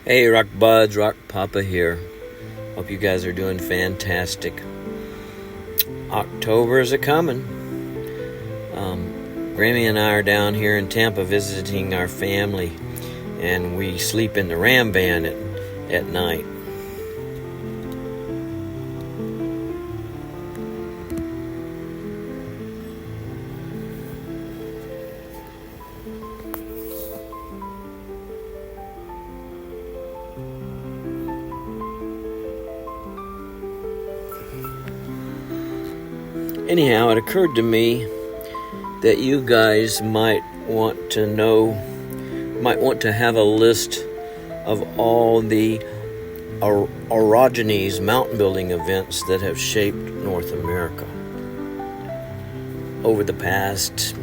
Hey, Rock Buds, Rock Papa here. Hope you guys are doing fantastic. October is a-coming. Grammy and I are down here in Tampa visiting our family, and we sleep in the Ram van at night. Anyhow, it occurred to me that you guys might want to have a list of all the Orogenies mountain building events that have shaped North America over the past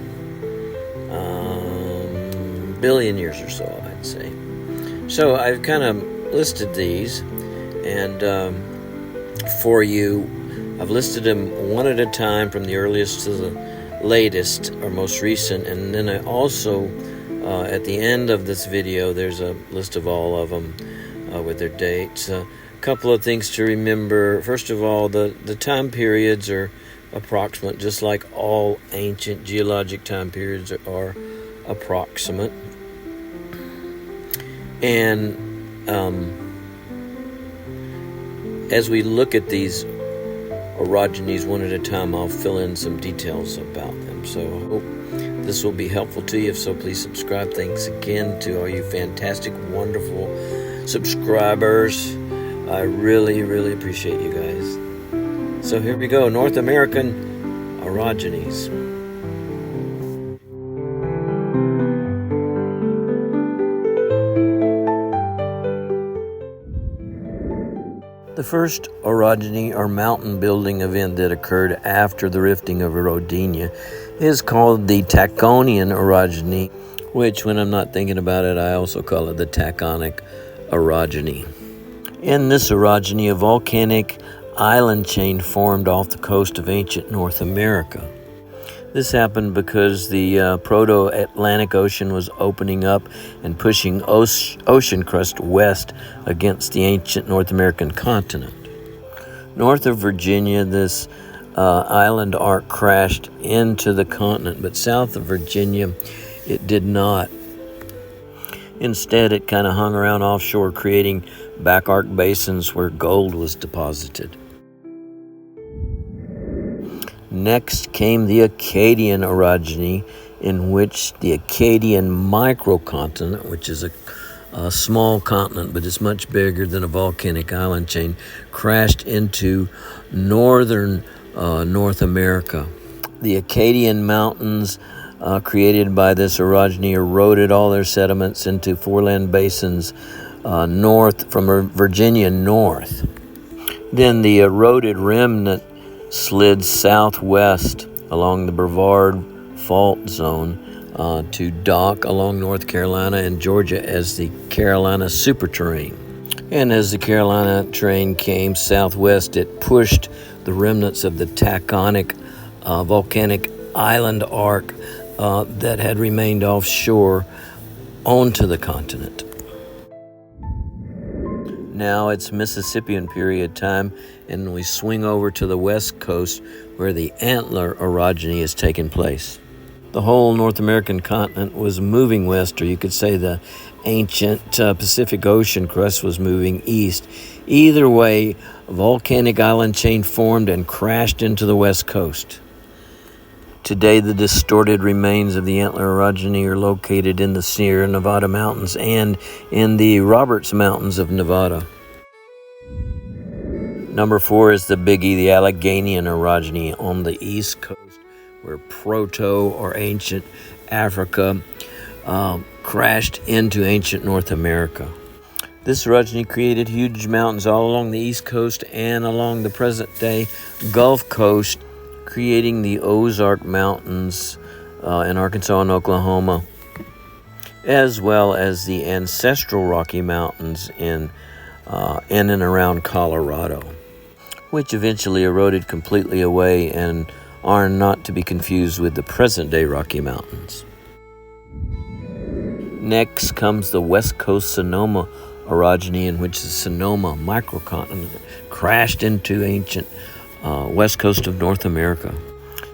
billion years or so, I'd say. So I've kind of listed these, and for you, I've listed them one at a time from the earliest to the latest or most recent, and then I also, at the end of this video, there's a list of all of them with their dates. A couple of things to remember. First of all, the time periods are approximate, just like all ancient geologic time periods are approximate. And as we look at these Orogenies one at a time, I'll fill in some details about them. So I hope this will be helpful to you. If so, please subscribe. Thanks again to all you fantastic, wonderful subscribers. I really, really appreciate you guys. So here we go. North American Orogenies. The first orogeny, or mountain building event that occurred after the rifting of Orogenia, is called the Taconian orogeny, which, when I'm not thinking about it, I also call it the Taconic orogeny. In this orogeny, a volcanic island chain formed off the coast of ancient North America. This happened because the Proto-Atlantic Ocean was opening up and pushing ocean crust west against the ancient North American continent. North of Virginia, this island arc crashed into the continent, but south of Virginia, it did not. Instead, it kind of hung around offshore, creating back arc basins where gold was deposited. Next came the Acadian orogeny, in which the Acadian microcontinent, which is a small continent but it's much bigger than a volcanic island chain, crashed into northern North America. The Acadian mountains created by this orogeny eroded all their sediments into foreland basins north from Virginia north. Then the eroded remnant slid southwest along the Brevard Fault Zone to dock along North Carolina and Georgia as the Carolina Superterrane. And as the Carolina terrane came southwest, it pushed the remnants of the Taconic volcanic island arc that had remained offshore onto the continent. Now it's Mississippian period time, and we swing over to the west coast where the Antler orogeny has taken place. The whole North American continent was moving west, or you could say the ancient Pacific Ocean crust was moving east. Either way, a volcanic island chain formed and crashed into the west coast. Today, the distorted remains of the Antler orogeny are located in the Sierra Nevada mountains and in the Roberts Mountains of Nevada. Number 4 is the biggie, the Alleghenian orogeny on the east coast, where proto or ancient Africa crashed into ancient North America. This orogeny created huge mountains all along the east coast and along the present-day Gulf Coast, creating the Ozark Mountains in Arkansas and Oklahoma, as well as the ancestral Rocky Mountains in and around Colorado, which eventually eroded completely away and are not to be confused with the present-day Rocky Mountains. Next comes the West Coast Sonoma orogeny in which the Sonoma microcontinent crashed into ancient west coast of North America.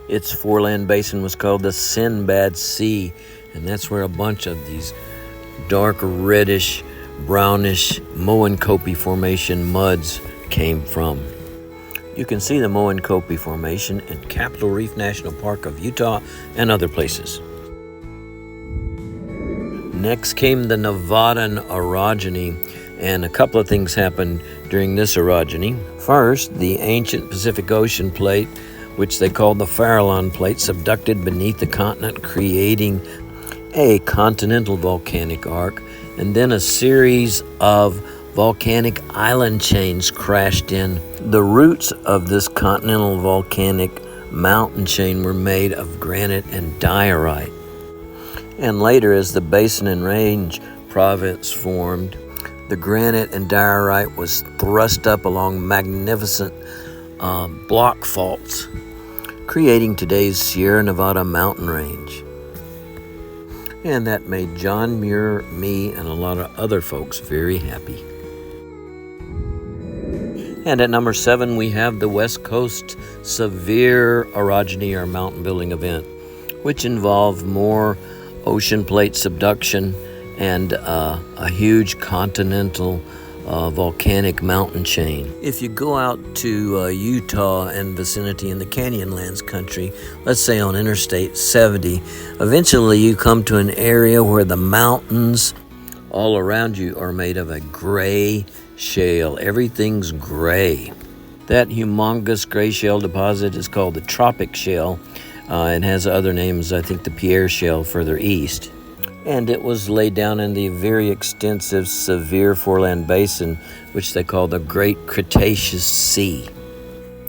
Its foreland basin was called the Sinbad Sea, and that's where a bunch of these dark reddish, brownish Moenkopi Formation muds came from. You can see the Moenkopi Formation in Capitol Reef National Park of Utah and other places. Next came the Nevadan orogeny, and a couple of things happened during this orogeny. First, the ancient Pacific Ocean plate, which they called the Farallon Plate, subducted beneath the continent, creating a continental volcanic arc, and then a series of volcanic island chains crashed in. The roots of this continental volcanic mountain chain were made of granite and diorite. And later, as the Basin and Range province formed, the granite and diorite was thrust up along magnificent block faults, creating today's Sierra Nevada mountain range. And that made John Muir, me, and a lot of other folks very happy. And at number 7, we have the West Coast Severe Orogeny, or mountain building event, which involved more ocean plate subduction and a huge continental volcanic mountain chain. If you go out to Utah and vicinity in the Canyonlands country, let's say on Interstate 70, eventually you come to an area where the mountains all around you are made of a gray shale. Everything's gray. That humongous gray shale deposit is called the Tropic Shale. It has other names, I think the Pierre Shale further east. And it was laid down in the very extensive severe foreland basin, which they call the Great Cretaceous Sea.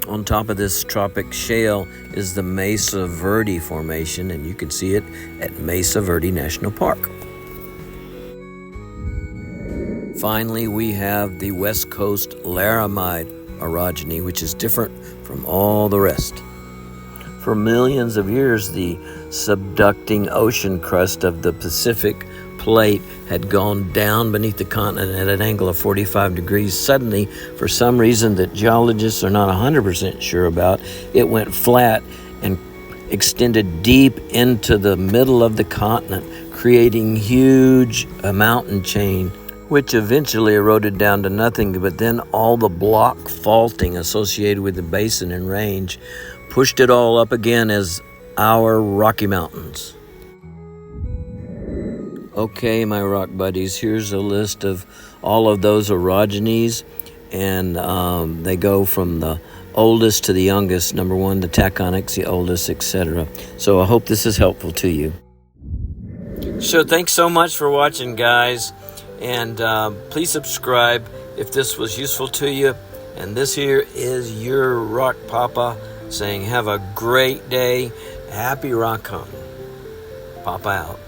On top of this tropic shale is the Mesa Verde Formation, and you can see it at Mesa Verde National Park. Finally, we have the West Coast Laramide orogeny, which is different from all the rest. For millions of years, the subducting ocean crust of the Pacific plate had gone down beneath the continent at an angle of 45 degrees. Suddenly, for some reason that geologists are not 100% sure about, it went flat and extended deep into the middle of the continent, creating huge mountain chain, which eventually eroded down to nothing. But then all the block faulting associated with the basin and range pushed it all up again as our Rocky Mountains. Okay, my rock buddies, here's a list of all of those orogenies, and they go from the oldest to the youngest. Number 1, the Taconics, the oldest, etc. So I hope this is helpful to you. So thanks so much for watching, guys, and please subscribe if this was useful to you. And this here is your Rock Papa saying have a great day. Happy rock hunting. Papa out.